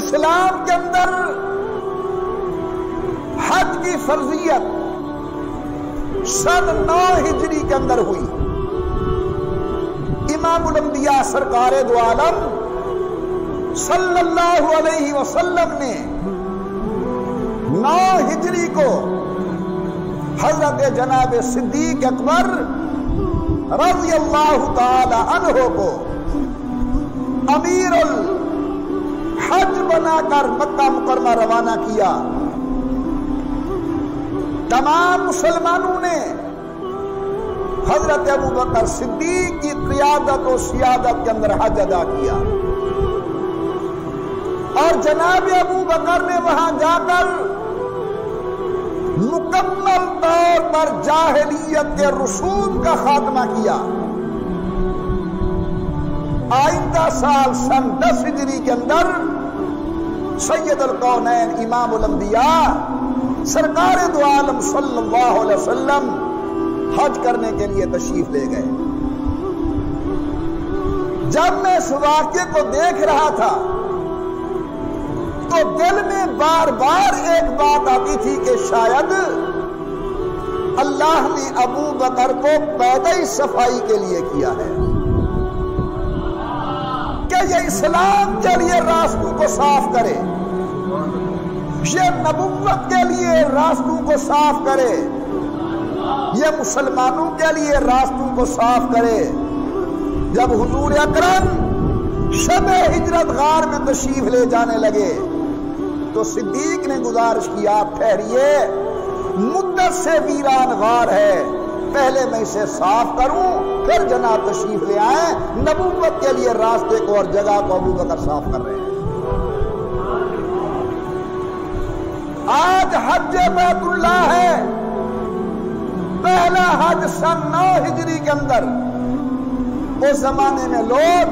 इस्लाम के अंदर हज की फर्जियत सन 9 हिजरी के अंदर हुई। इमामुल अंबिया सरकार दो आलम सल्लल्लाहु अलैहि वसल्लम ने 9 हिजरी को हजरत जनाब सिद्दीक अकबर रज़ी अल्लाहु ताला अन्हो को अमीरुल हज बनाकर मक्का मुकरमा रवाना किया। तमाम मुसलमानों ने हजरत अबू बकर सिद्दीक की क़ियादत और सियादत के अंदर हज अदा किया और जनाब अबू बकर ने वहां जाकर मुकम्मल तौर पर जाहिलियत के रसूम का खात्मा किया। आइंदा साल सन 10 हिजरी के अंदर सैयदुल कौनैन इमामुल अंबिया सरकार दो आलम सल्लल्लाहु अलैहि वसल्लम हज करने के लिए तशरीफ ले गए। जब मैं इस वाक़े को देख रहा था तो दिल में बार बार एक बात आती थी कि शायद अल्लाह ने अबू बकर को पैदा ही सफाई के लिए किया है, कि ये इस्लाम के लिए रास्तों को साफ करे, ये नबुव्वत के लिए रास्तों को साफ करे, ये मुसलमानों के लिए रास्तों को साफ करे। जब हुजूर अकरम शब हिजरत गार में तशरीफ ले जाने लगे तो सिद्दीक ने गुजारिश की, आप ठहरिए, मुद्दत से वीरान गार है, पहले मैं इसे साफ करूं फिर जनाब तशरीफ ले आए। नबुव्वत के लिए रास्ते को और जगह को अबू बकर साफ कर रहे हैं। आज हज बैतुल्लाह है, पहला हज सन 9 हिजरी के अंदर। उस जमाने में लोग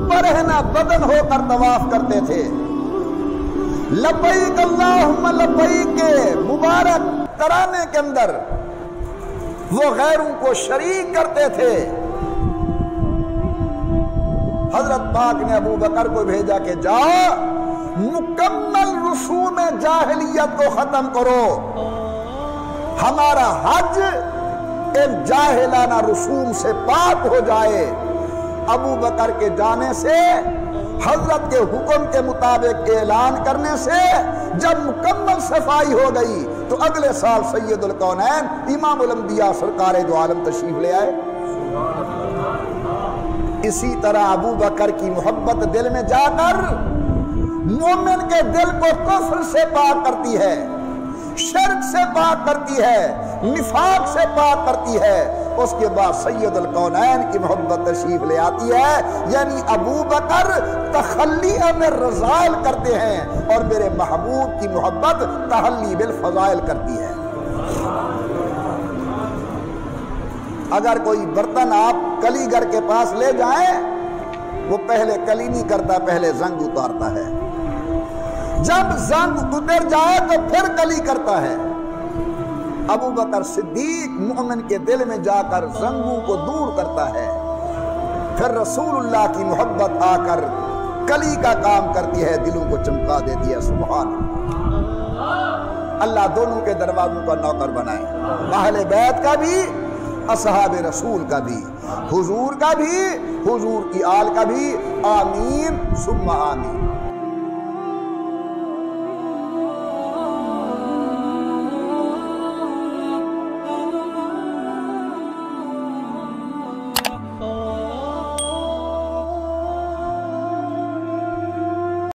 बरहना बदन होकर तवाफ करते थे। लब्बैक अल्लाहुम्मा लब्बैक के मुबारक तराने के अंदर वो गैरों को शरीक करते थे। हजरत पाक ने अबू बकर को भेजा कि जाओ मुकम्मल रसूम जाहिलियत को खत्म करो, हमारा हज इन जाहिलाना रसूम से पाक हो जाए। अबू बकर के जाने से, हजरत के हुक्म के मुताबिक ऐलान करने से जब मुकम्मल सफाई हो गई तो अगले साल सैयदुल कौनैन इमामुल अंबिया सरकार दो आलम तशरीफ ले आए। इसी तरह अबू बकर की मोहब्बत दिल में जाकर मोमिन के दिल को कुफ्र से पाक करती है, शिर्क से पाक करती है, निफाक से पाक करती है। उसके बाद सैयदुल कौनैन की मोहब्बत तशरीफ ले आती है, यानी अबू बकर तखल्ली में रज़ाइल करते हैं और मेरे महबूब की मोहब्बत तहल्ली बिल फज़ाइल करती है। अगर कोई बर्तन आप कलीगर के पास ले जाएं, वो पहले कली नहीं करता, पहले जंग उतारता है। जब जंग उतर जाए तो फिर कली करता है। अबू बकर सिद्दीक मोमिन के दिल में जाकर जंगों को दूर करता है, फिर रसूलुल्लाह की मोहब्बत आकर कली का काम करती है, दिलों को चमका देती है। सुभान अल्लाह दोनों के दरवाजों का नौकर बनाए, अहले बैत का भी, असहाबे रसूल का भी, हुजूर का भी, हुजूर की आल का भी। आमीन सुम्मा आमीन।